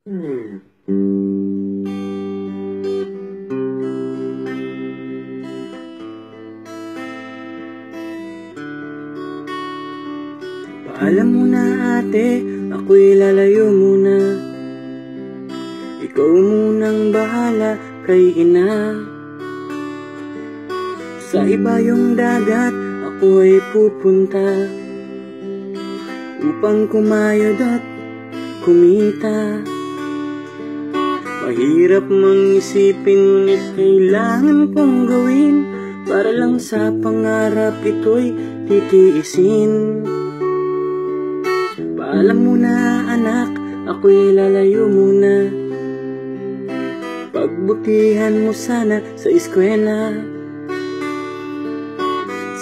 Paalam muna ate, ako'y lalayo muna. Ikaw munang bahala kay ina. Sa ibayong dagat ako'y pupunta upang kumayod at kumita. Mahirap mang isipin, ngunit kailangan kong gawin. Para lang sa pangarap ito'y titiisin. Paalam muna anak, ako'y lalayo muna. Pagbutihan mo sana sa eskwela.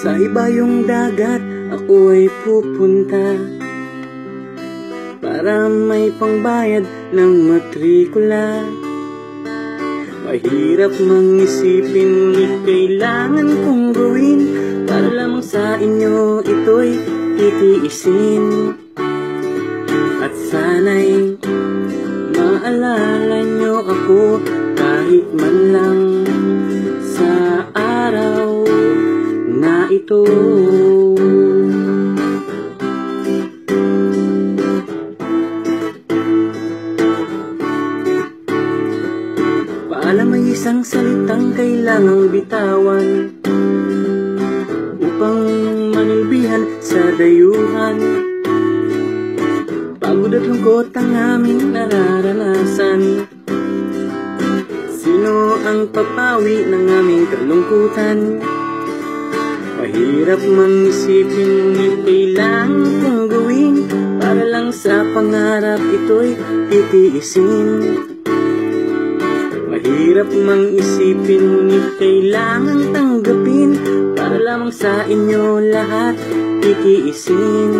Sa ibayong dagat ako'y pupunta para may pangbayad ng matrikula. Mahirap mang isipin, ngunit kailangan kong gawin. Para lamang sa inyo ito'y titiisin. At sana'y maalala nyo ako kahit man lang sa araw na ito. Paalam ay isang salitang kailangang bitawan upang manilbihan sa dayuhan. Pagod at lungkot ang aming nararanasan. Sino ang papawi ng aming kalungkutan? Mahirap mang isipin, ngunit kailangan kong gawin. Para lang sa pangarap ito'y titiisin. Mahirap mang isipin, ngunit kailangan tanggapin. Para lamang sa inyo lahat titiisin.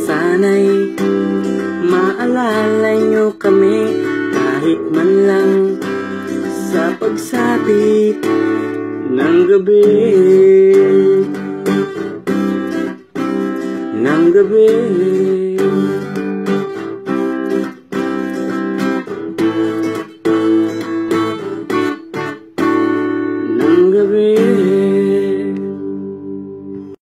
Sana'y maalala nyo kami kahit man lang sa pagsapit ng gabi.